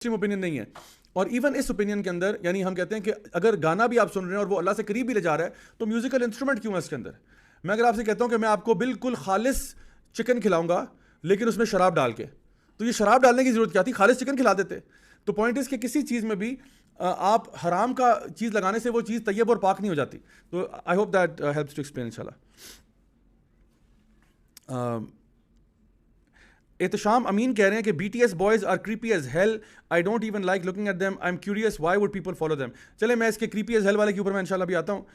Mainstream opinion नहीं है। और इवन इस ओपिनियन के अंदर यानी हम कहते हैं कि अगर गाना भी आप सुन रहे हैं और वो अल्लाह से करीब भी ले जा रहा है तो म्यूजिकल इंस्ट्रूमेंट क्यों है इसके अंदर? मैं अगर आपसे कहता हूं कि मैं आपको बिल्कुल खालिस चिकन खिलाऊंगा लेकिन उसमें शराब डाल के, तो ये शराब डालने की जरूरत क्या थी? खालिस चिकन खिला देते। तो पॉइंट इज कि किसी चीज़ में भी आप हराम का चीज़ लगाने से वो चीज़ तैयब और पाक नहीं हो जाती। तो I hope that helps to explain इंशाल्लाह। एहतशाम अमीन कह रहे हैं कि BTS boys are creepy as hell, I don't even like looking at them, I am curious why would people follow them. चले मैं इसके क्रीपी एज हेल वाले के ऊपर मैं इंशाल्लाह भी आता हूँ।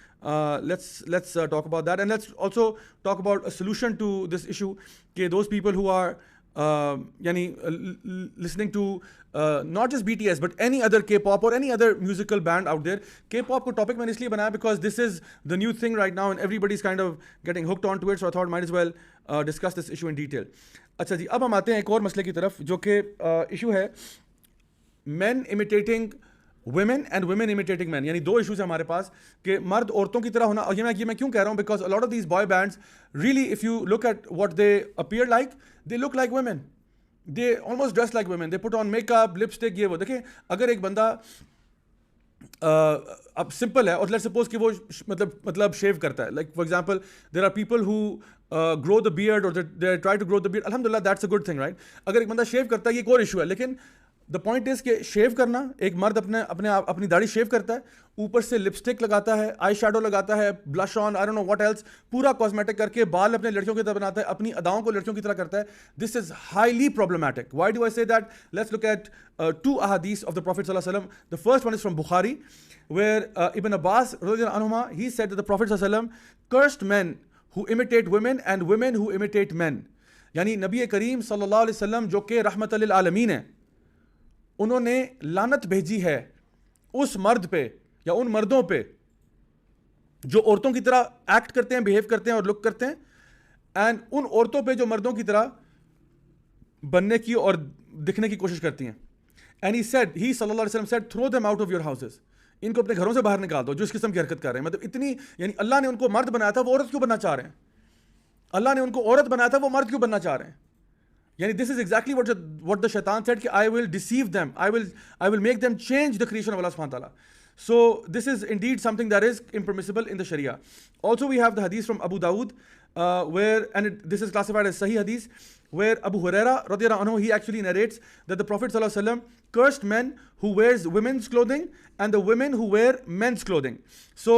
Let's talk about that and let's also talk about a solution to this issue कि दोज पीपल हु आर यानी listening to not just BTS but any other K-pop or any other musical band out there. K-pop को topic मैंने इसलिए बनाया because this is the new thing right now and everybody's kind of getting hooked onto it, so I thought might as well discuss this issue in detail. अच्छा जी, अब हम आते हैं एक और मसले की तरफ जो कि इशू है men imitating women and women imitating men। यानी दो इशूज है हमारे पास कि मर्द औरतों की तरह होना। और ये मैं क्यों कह रहा हूँ? Because a lot of these boy bands really if you look at what they appear like, they look like women, they almost dress like women, they put on makeup, lipstick, ये वो। देखें, अगर एक बंदा अब सिंपल है और let's suppose कि वो मतलब शेव करता है, like for example there are people who grow the beard और they try to grow the beard, अल्हम्दुलिल्लाह that's a good thing, right? अगर एक बंदा शेव करता है ये एक और इशू है, लेकिन द पॉइंट इज कि शेव करना, एक मर्द अपनी दाढ़ी शेव करता है, ऊपर से लिपस्टिक लगाता है, आई शैडो लगाता है, blush on, I don't know what else, पूरा कॉस्मेटिक करके बाल अपने लड़कियों की तरह बनाता है, अपनी अदाओं को लड़कियों की तरह करता है। This is highly problematic. Why do I say that? Let's look at two ahadith of the Prophet sallallahu alaihi wasallam. The first one is from Bukhari, where Ibn Abbas radhiyallahu anhuma, he said that the Prophet sallallahu alaihi wasallam cursed men who imitate women and women who imitate men. यानी नबी करीम सल्लल्लाहु अलैहि वसल्लम जो कि रहमत लिल आलमीन है, उन्होंने लानत भेजी है उस मर्द पे या उन मर्दों पे जो औरतों की तरह एक्ट करते हैं, बिहेव करते हैं और लुक करते हैं, एंड उन औरतों पे जो मर्दों की तरह बनने की और दिखने की कोशिश करती हैं। एंड ही सल्लल्लाहु अलैहि वसल्लम said, throw them out of your houses. इनको अपने घरों से बाहर निकाल दो जो इस किस्म की हरकत कर रहे हैं। मतलब इतनी, यानी अल्लाह ने उनको मर्द बनाया था, वो औरत क्यों बनना चाह रहे हैं? अल्लाह ने उनको औरत बनाया था, वो मर्द क्यों बनना चाह रहे हैं? यानी this is exactly what the शैतान सेड कि I will deceive them, I will make them change the creation of Allah सुब्हानहू व तआला। So this is indeed something that is impermissible in the Sharia. Also we have the hadith from Abu Dawood this is classified as Sahih hadith, where Abu Huraira radhiyallahu anhu, he actually narrates that the Prophet sallallahu alaihi wasallam cursed men who wears women's clothing and the women who wear men's clothing. So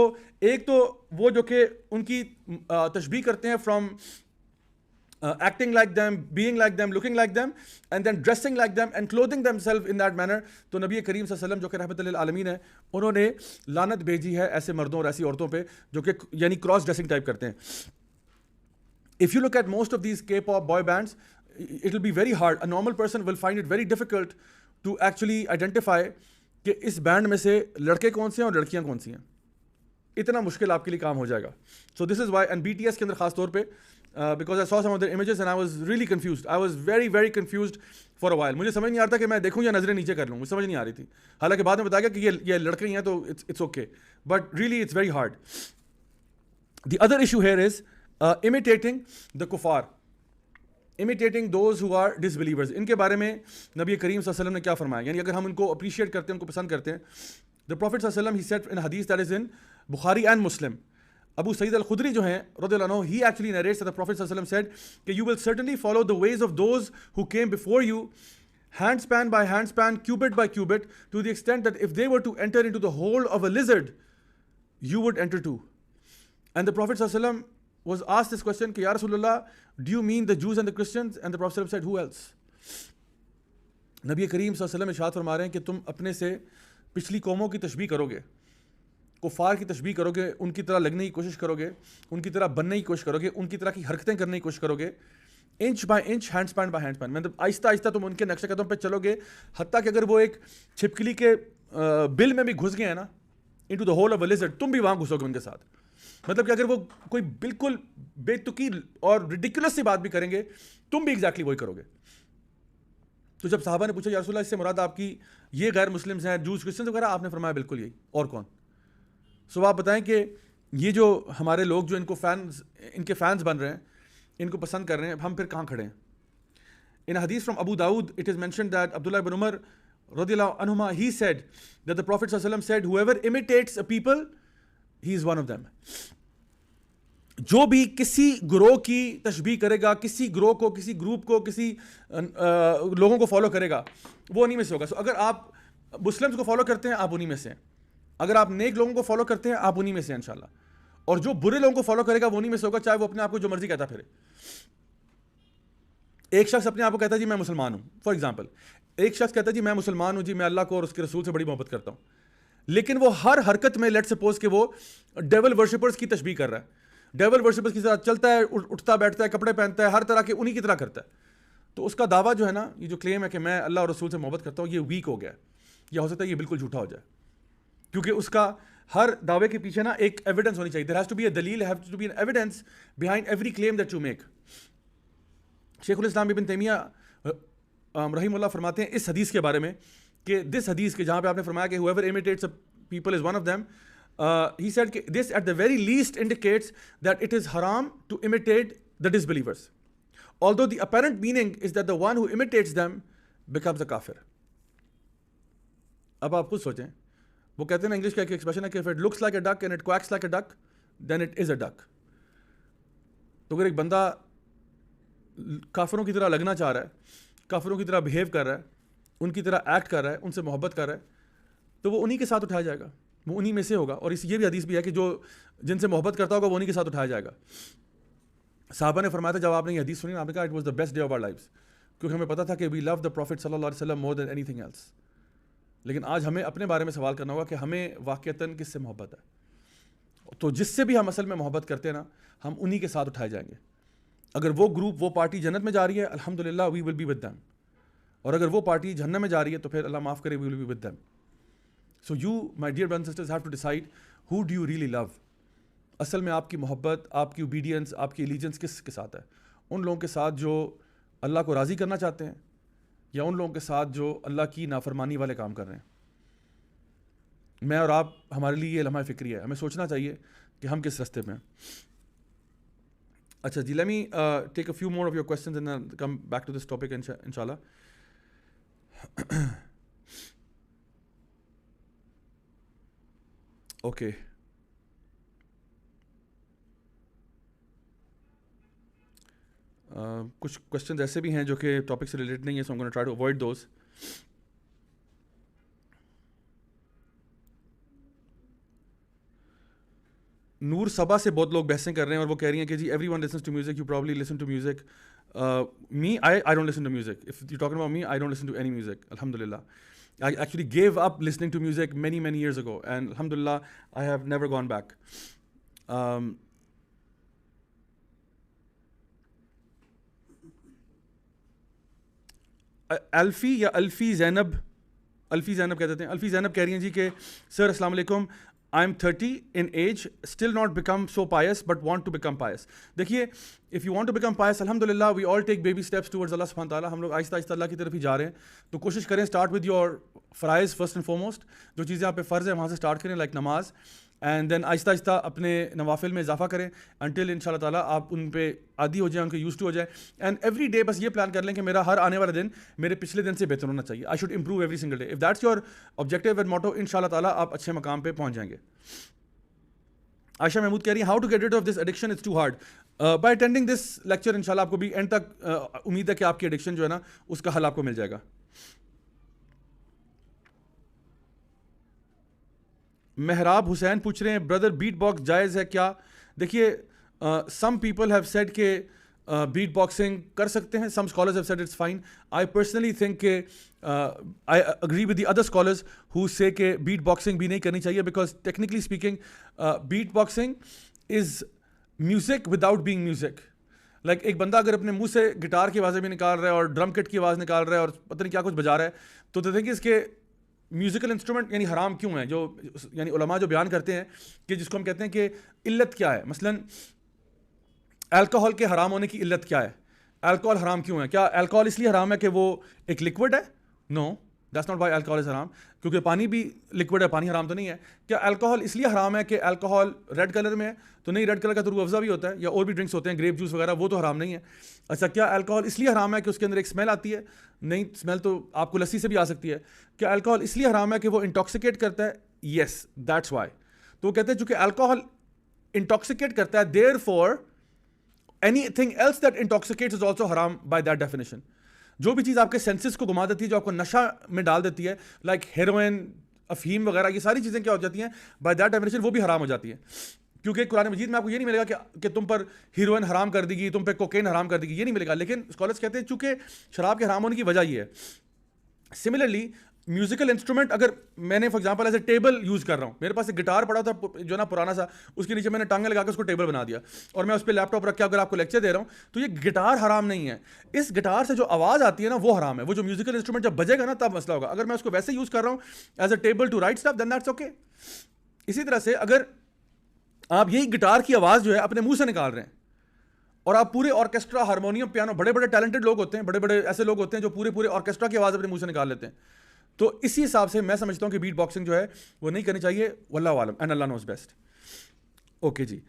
एक तो वो जो कि उनकी तशबीह करते हैं from acting like them, being like them, looking like them, and then dressing like them and clothing themselves in that manner. तो नबी करीम सल्लल्लाहु अलैहि वसल्लम जो कि रहमत लिल आलमीन है, उन्होंने लानत भेजी है ऐसे मर्दों और ऐसी औरतों पे जो कि यानी क्रॉस ड्रेसिंग टाइप करते हैं। If you look at most of these K-pop boy bands, it will be very hard. A normal person will find it very difficult to actually identify कि इस बैंड में से लड़के कौन से हैं और लड़कियां कौन सी हैं। इतना मुश्किल आपके लिए काम हो जाएगा। So this is why, and BTS के अंदर खास तौर पे because I saw some of their images and I was really confused. I was very very confused for a while. मुझे समझ नहीं आ रहा था कि मैं देखूं या नजरें नीचे कर लूं, मुझे समझ नहीं आ रही थी। हालांकि बाद में बताया कि ये लड़के ही हैं तो it's okay, but really it's very hard. The other issue here is imitating the kuffar, imitating those who are disbelievers. इनके बारे में नबी करीम सल्लल्लाहु अलैहि वसल्लम ने क्या फरमाया? यानी अगर हम इनको अप्रिशिएट करते हैं, उनको पसंद करते हैं, the Prophet सल्लल्लाहु अलैहि वसल्लम, he said in a hadith that is in Bukhari and Muslim, Abu Sa'id al-Khudri जो हैं रज़ियल्लाहु अन्हु, he actually narrates that the Prophet सल्लल्लाहु अलैहि वसल्लम said that you will certainly follow the ways of those who came before you, handspan by handspan, cubit by cubit, to the extent that if they were to enter into the hole of a lizard, you would enter too. And the Prophet सल्लल्लाहु अलैहि वसल्लम was asked this question कि या Rasulullah, do you mean the Jews and the Christians? And the Prophet said, who else? नबी करीम सल्लल्लाहु अलैहि वसल्लम इरशाद फरमा रहे हैं कि तुम अपने से पिछली कौमों की तशबीह करोगे, कुफार की तशबीह करोगे, उनकी तरह लगने की कोशिश करोगे, उनकी तरह बनने की कोशिश करोगे, उनकी तरह की हरकतें करने की कोशिश करोगे, inch by inch, hand span by hand span, मतलब आहिस्ता आहिस्ता तुम उनके नक्शे कदम पे चलोगे, हत्ता कि अगर वो एक छिपकली के बिल में भी घुस गए हैं ना, into the hole of a lizard, तुम भी वहाँ घुसोगे उनके साथ। मतलब कि अगर वो कोई बिल्कुल बेतुकी और रिडिकुलस सी बात भी करेंगे, तुम भी एग्जैक्टली वही करोगे। तो जब साहबा ने पूछा या रसूलल्लाह, इससे मुराद आपकी ये गैर मुस्लिम्स हैं, जूस क्रिश्चियंस वगैरह, आपने फरमाया बिल्कुल यही, और कौन? सो आप बताएं कि ये जो हमारे लोग जो इनके फैंस बन रहे हैं, इनको पसंद कर रहे हैं, हम फिर कहाँ खड़े हैं? इन हदीस from Abu Dawood it is mentioned that Abdullah ibn Umar radiyallahu anhuma, he said that the Prophet sallallahu alaihi wasallam said, whoever imitates a people, he is one of them. जो भी किसी ग्रोह की तशबीह करेगा, किसी ग्रोह को, किसी ग्रुप को, किसी लोगों को फॉलो करेगा, वो उन्हीं में से होगा. सो अगर आप मुस्लिम्स को फॉलो करते हैं, आप उन्हीं में से हैं. अगर आप नेक लोगों को फॉलो करते हैं, आप उन्हीं में से हैं इंशाल्लाह. और जो बुरे लोगों को फॉलो करेगा, वो उन्हीं में से होगा, चाहे वो अपने आप को जो मर्जी कहता फिरे. एक शख्स अपने आप को कहता है जी मैं मुसलमान हूं, फॉर एग्जाम्पल. एक शख्स कहता है जी मैं मुसलमान हूं जी, मैं अल्लाह को और उसके रसूल से बड़ी मोहब्बत करता हूं, लेकिन वो हर हरकत में, लेट सपोज कि वो डेविल वर्शिपर्स की तशबीह कर रहा है, डेविल वर्शिपर्स की तरह चलता है, उठता बैठता है, कपड़े पहनता है, हर तरह के उन्हीं की तरह करता है, तो उसका दावा जो है ना, ये जो क्लेम है कि मैं अल्लाह और रसूल से मोहब्बत करता हूँ, ये वीक हो गया है. या हो सकता है ये बिल्कुल झूठा हो जाए, क्योंकि उसका हर दावे के पीछे ना एक एविडेंस होनी चाहिए. There has to be a दलील, have to be an evidence behind every claim that you make. शेखुल इस्लाम इब्न तैमिया रहीमहुल्लाह फरमाते हैं इस हदीस के बारे में कि दिस हदीस के जहाँ पे आपने फरमाया कि whoever imitates a people is one of them, he said कि this at the very least indicates that it is haram to imitate the disbelievers, although the apparent meaning is that the one who imitates them becomes a kafir. अब आप खुद सोचें, वो कहते हैं ना, English का एक एक्सप्रेशन है कि if it looks like a duck and it quacks like a duck, then it is a duck. तो अगर एक बंदा काफिरों की तरह लगना चाह रहा है, काफिरों की तरह बिहेव कर रहा है, उनकी तरह एक्ट कर रहा है, उनसे मोहब्बत कर रहा है, तो वो उन्हीं के साथ उठाया जाएगा, वो उन्हीं में से होगा. और इस ये भी हदीस भी है कि जो जिनसे मोहब्बत करता होगा वो उन्हीं के साथ उठाया जाएगा. साहबा ने फरमाया था, जब आपने ये हदीस सुनी, आपने कहा it was the best day of our lives, क्योंकि हमें पता था कि वी लव द प्रॉफिट सल्लल्लाहु अलैहि वसल्लम मोर देन एनीथिंग एल्स. लेकिन आज हमें अपने बारे में सवाल करना होगा कि हमें वाक़तन किससे मोहब्बत है. तो जिससे भी हम असल में मोहब्बत करते हैं ना, हम उन्हीं के साथ उठाए जाएंगे. अगर वो ग्रुप, वो पार्टी जन्नत में जा रही है, अल्हम्दुलिल्लाह we will be with them. और अगर वो पार्टी जहन्नम में जा रही है, तो फिर अल्लाह माफ़ करे, we will be with them. So you my dear brothers and sisters have to decide who do you really love. असल में आपकी मोहब्बत, आपकी ओबीडियंस, आपकी एलिजेंस किसके साथ है? उन लोगों के साथ जो अल्लाह को राज़ी करना चाहते हैं, या उन लोगों के साथ जो अल्लाह की नाफरमानी वाले काम कर रहे हैं? मैं और आप, हमारे लिए ये लम्हा फ़िक्री है, हमें सोचना चाहिए कि हम किस रास्ते में हैं. अच्छा जी, let me take a few more of your questions and then come back to this topic इंशाल्लाह. ओके, कुछ क्वेश्चंस ऐसे भी हैं जो कि टॉपिक से रिलेटेड नहीं है, so I am gonna try to avoid those. Noor Saba से बहुत लोग बहसें कर रहे हैं और वो कह रही हैं कि जी everyone listens to music, you probably listen to music. Me I don't listen to music. If you talking about me, I don't listen to any music. अल्हम्दुलिल्लाह, I actually gave up listening to music many years ago, and alhamdulillah I have never gone back. अल्फ़ी या अल्फ़ी ज़ैनब कह देते हैं. अल्फ़ी ज़ैनब कह रही हैं जी कि sir अस्सलाम वालेकुम, I am 30 in age, still not become so pious but want to become pious. देखिए, if you want to become pious, alhamdulillah we all take baby steps towards Allah subhanahu wa ta'ala. हम लोग आहिस्ता आहिस्ता अल्लाह की तरफ ही जा रहे हैं. तो कोशिश करें, स्टार्ट विद योर फ़राइज़ फर्स्ट एंड फॉरमोस्ट. जो चीज़ें आप पे फ़र्ज़ है वहाँ से स्टार्ट करें, लाइक नमाज, एंड देन आहिस्ता आहिस्ता अपने नवाफिल में इजाफा करें अंटिल इंशाल्लाह ताला आप उन पे आदी हो जाए, उनके यूज़ टू हो जाए. एंड एवरी डे बस ये प्लान कर लें कि मेरा हर आने वाला दिन मेरे पिछले दिन से बेहतर होना चाहिए. I should improve every single day. If that's your objective and motto, इंशाल्लाह ताला आप अच्छे मकाम पे पहुँच जाएंगे. आयशा महमूद कह रही है, how to get rid of this addiction, it's too hard. By attending this lecture इंशाल्लाह आपको भी एंड तक उम्मीद है कि आपकी एडिक्शन जो है ना, उसका हल आपको मिल जाएगा. मेहराब हुसैन पूछ रहे हैं, ब्रदर बीट बॉक्स जायज़ है क्या? देखिए, सम पीपल हैव सेड के बीट बॉक्सिंग कर सकते हैं. Some scholars have said it's fine. I personally think के I agree with the other scholars who say के बीट बॉक्सिंग भी नहीं करनी चाहिए, because technically speaking beatboxing is music without being music. Like एक बंदा अगर अपने मुंह से गिटार की आवाज़ें भी निकाल रहा है और ड्रम किट की आवाज़ निकाल रहा है और पता नहीं क्या कुछ बजा रहा है, तो देखिए इसके म्यूज़िकल इंस्ट्रूमेंट यानी हराम क्यों है? जो यानी उलमा जो बयान करते हैं कि जिसको हम कहते हैं कि इल्लत क्या है, मसलन अल्कोहल के हराम होने की इल्लत क्या है? अल्कोहल हराम क्यों है? क्या अल्कोहल इसलिए हराम है कि वो एक लिक्विड है? No. That's not why alcohol is हराम, क्योंकि पानी भी लिक्विड है, पानी हराम तो नहीं है। क्या अल्कोहल इसलिए हराम है कि अल्कोहल रेड कलर में है? तो नहीं, रेड कलर का तो रूह अफ़ज़ा भी होता है या और भी ड्रिंक्स होते हैं, ग्रेप जूस वगैरह, वो तो हराम नहीं है। अच्छा, क्या अल्कोहल इसलिए हराम है कि उसके अंदर एक स्मेल आती है? नहीं, स्मेल तो आपको लस्सी से भी आ सकती है। क्या अल्कोहल इसलिए हराम है कि वो इंटॉक्सिकेट करता है? Yes, that's why. तो वो कहते हैं चूंकि अल्कोहल इंटॉक्सिकेट करता है, therefore anything else that intoxicates is also हराम बाय दैट डेफिनेशन। जो भी चीज़ आपके सेंसेस को घुमा देती है, जो आपको नशा में डाल देती है, लाइक हेरोइन, अफीम वगैरह, ये सारी चीज़ें क्या हो जाती हैं बाय दैट डेफिनेशन, वो भी हराम हो जाती है। क्योंकि कुरान मजीद में आपको ये नहीं मिलेगा कि तुम पर हीरोइन हराम कर देगी, तुम पे कोकेन हराम कर देगी, ये नहीं मिलेगा। लेकिन स्कॉलर्स कहते हैं चूंकि शराब के हराम होने की वजह ये है। सिमिलरली म्यूजिकल इंस्ट्रूमेंट, अगर मैंने for example as a table use कर रहा हूँ, मेरे पास एक गिटार पड़ा था जो ना पुराना सा, उसके नीचे मैंने टांगे लगा के उसको टेबल बना दिया और मैं उस पर लैपटॉप रख के अगर आपको लेक्चर दे रहा हूँ, तो ये गिटार हराम नहीं है। इस गिटार से जो आवाज़ आती है ना, वो हराम है। वो जो म्यूजिकल इंस्ट्रूमेंट जब बजेगा ना, तब मसला होगा। अगर मैं उसको वैसे यूज कर रहा हूँ as a table to write stuff, then that's okay. इसी तरह से अगर आप यही गिटार की आवाज़ जो है अपने मुंह से निकाल रहे हैं और आप पूरे ऑर्केस्ट्रा, हारमोनियम, पियानो, बड़े बड़े टैलेंटेड लोग होते हैं, बड़े बड़े ऐसे लोग होते हैं जो पूरे पूरे ऑर्केस्ट्रा की आवाज़ अपने मुंह से निकाल लेते हैं, तो इसी हिसाब से मैं समझता हूं कि बीट बॉक्सिंग जो है वो नहीं करनी चाहिए। वल्लाहु आलम and Allah knows best. Okay ji.